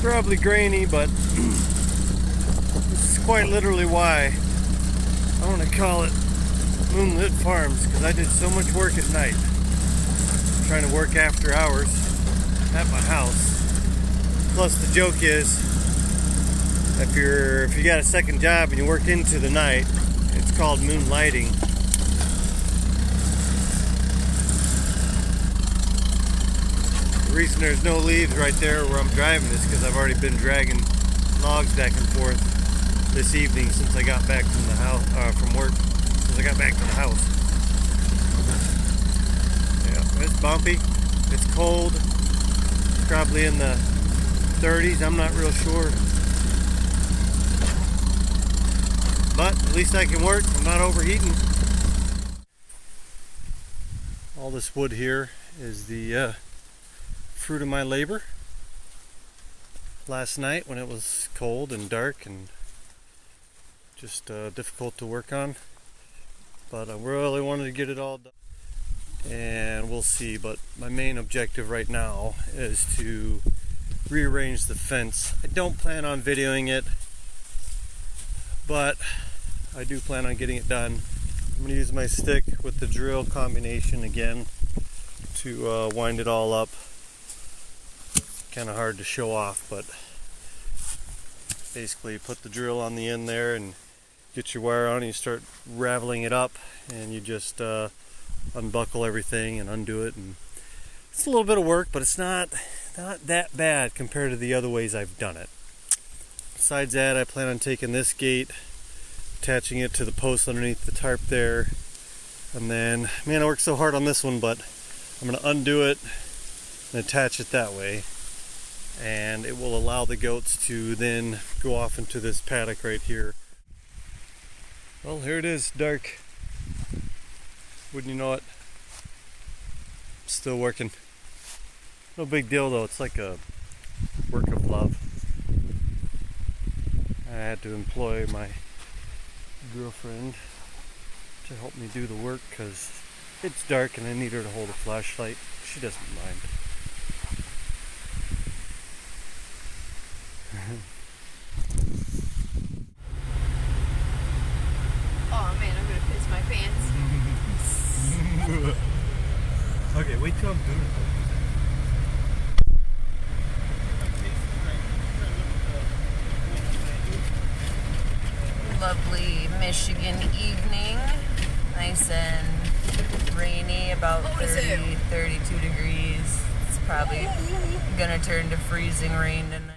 scrubbly grainy, but this is quite literally why I want to call it Moonlit Farms, because I did so much work at night trying to work after hours at my house. Plus the joke is, if you got a second job and you work into the night, it's called moonlighting. The reason there's no leaves right there where I'm driving is because I've already been dragging logs back and forth this evening since I got back from the house, from work. Since I got back to the house. Yeah, it's bumpy. It's cold. It's probably in the 30s. I'm not real sure. But at least I can work. I'm not overheating. All this wood here is the fruit of my labor. Last night when it was cold and dark and just difficult to work on. But I really wanted to get it all done. And we'll see. But my main objective right now is to rearrange the fence. I don't plan on videoing it, but I do plan on getting it done. I'm going to use my stick with the drill combination again to wind it all up. Kind of hard to show off, but basically put the drill on the end there and get your wire on and you start raveling it up, and you just unbuckle everything and undo it. And it's a little bit of work, but it's not that bad compared to the other ways I've done it. Besides that, I plan on taking this gate, attaching it to the post underneath the tarp there, and then, man, I worked so hard on this one, but I'm going to undo it and attach it that way, and it will allow the goats to then go off into this paddock right here. Well, here it is, dark. Wouldn't you know it? Still working. No big deal though, it's like a work of love. I had to employ my girlfriend to help me do the work because it's dark and I need her to hold a flashlight. She doesn't mind. Oh man, I'm gonna piss my pants. Okay, wait till I'm doing it. Lovely Michigan evening. Nice and rainy, about 32 degrees. It's probably gonna turn to freezing rain tonight.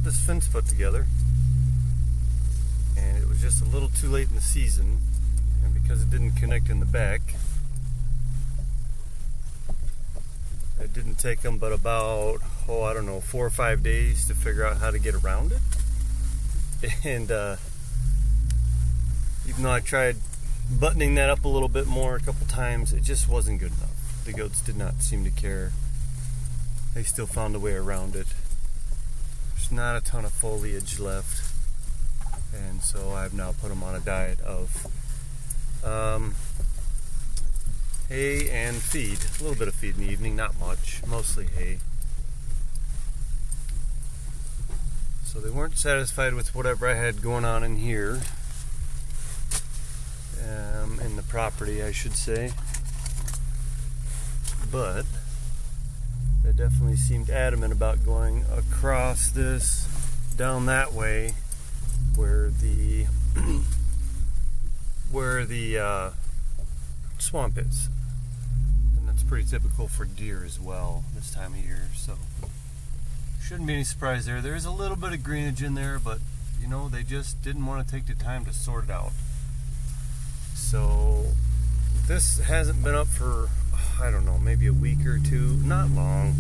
this fence put together, and it was just a little too late in the season, and because it didn't connect in the back, it didn't take them but about, I don't know, 4 or 5 days to figure out how to get around it. And even though I tried buttoning that up a little bit more a couple times, it just wasn't good enough. The goats did not seem to care. They still found a way around it. There's not a ton of foliage left, and so I've now put them on a diet of hay and feed. A little bit of feed in the evening, not much, mostly hay. So they weren't satisfied with whatever I had going on in here, in the property, I should say. But they definitely seemed adamant about going across this, down that way, where the swamp is. And that's pretty typical for deer as well this time of year, so shouldn't be any surprise there. There is a little bit of greenage in there, but you know, they just didn't want to take the time to sort it out. So this hasn't been up for, I don't know, maybe a week or two. Not long.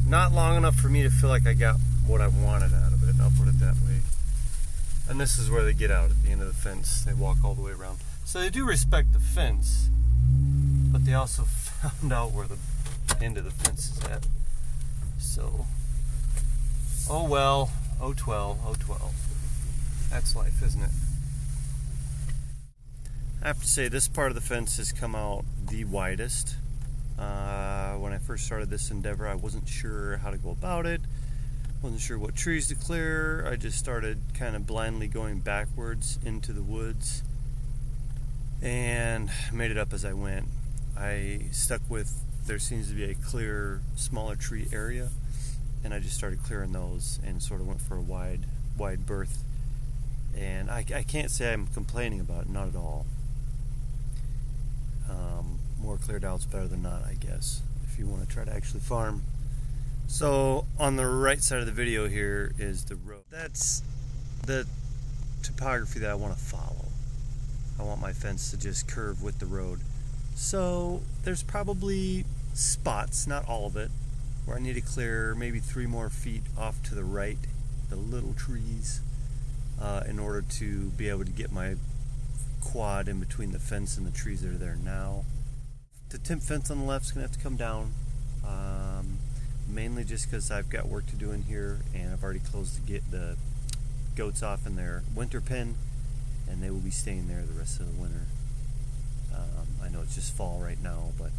Not long enough for me to feel like I got what I wanted out of it, I'll put it that way. And this is where they get out at the end of the fence. They walk all the way around. So they do respect the fence, but they also found out where the end of the fence is at. So, oh well, oh 12, oh 12. That's life, isn't it? I have to say, this part of the fence has come out the widest. When I first started this endeavor, I wasn't sure how to go about it. Wasn't sure what trees to clear. I just started kind of blindly going backwards into the woods and made it up as I went. I stuck with, there seems to be a clear, smaller tree area, and I just started clearing those and sort of went for a wide berth. And I can't say I'm complaining about it, not at all. More cleared out's better than not, I guess, if you want to try to actually farm. So on the right side of the video here is the road. That's the topography that I want to follow. I want my fence to just curve with the road. So there's probably spots, not all of it, where I need to clear maybe 3 more feet off to the right, the little trees, in order to be able to get my quad in between the fence and the trees that are there now. The temp fence on the left is going to have to come down, mainly just because I've got work to do in here, and I've already closed to get the goats off in their winter pen, and they will be staying there the rest of the winter. I know it's just fall right now, but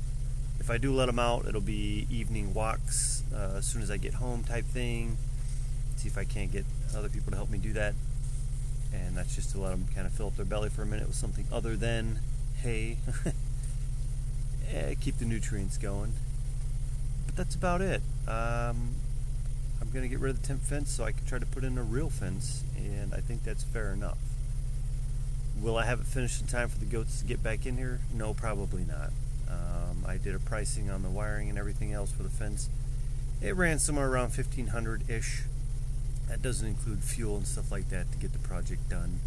if I do let them out, it'll be evening walks as soon as I get home type thing. See if I can't get other people to help me do that. And that's just to let them kind of fill up their belly for a minute with something other than hay. Keep the nutrients going. But that's about it. I'm going to get rid of the temp fence so I can try to put in a real fence, and I think that's fair enough. Will I have it finished in time for the goats to get back in here? No, probably not. I did a pricing on the wiring and everything else for the fence. It ran somewhere around $1,500-ish. That doesn't include fuel and stuff like that to get the project done.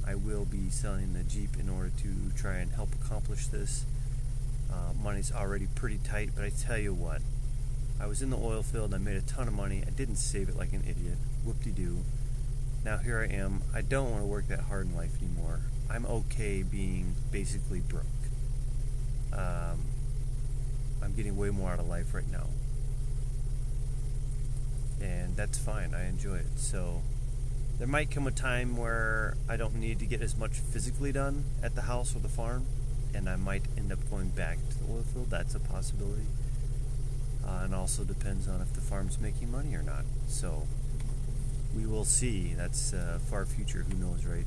I will be selling the Jeep in order to try and help accomplish this. Money's already pretty tight, but I tell you what, I was in the oil field and I made a ton of money. I didn't save it like an idiot. Whoop-de-doo. Now here I am. I don't want to work that hard in life anymore. I'm okay being basically broke. I'm getting way more out of life right now. And that's fine. I enjoy it. So there might come a time where I don't need to get as much physically done at the house or the farm, and I might end up going back to the oil field. That's a possibility. And also depends on if the farm's making money or not. So we will see. That's far future. Who knows, right?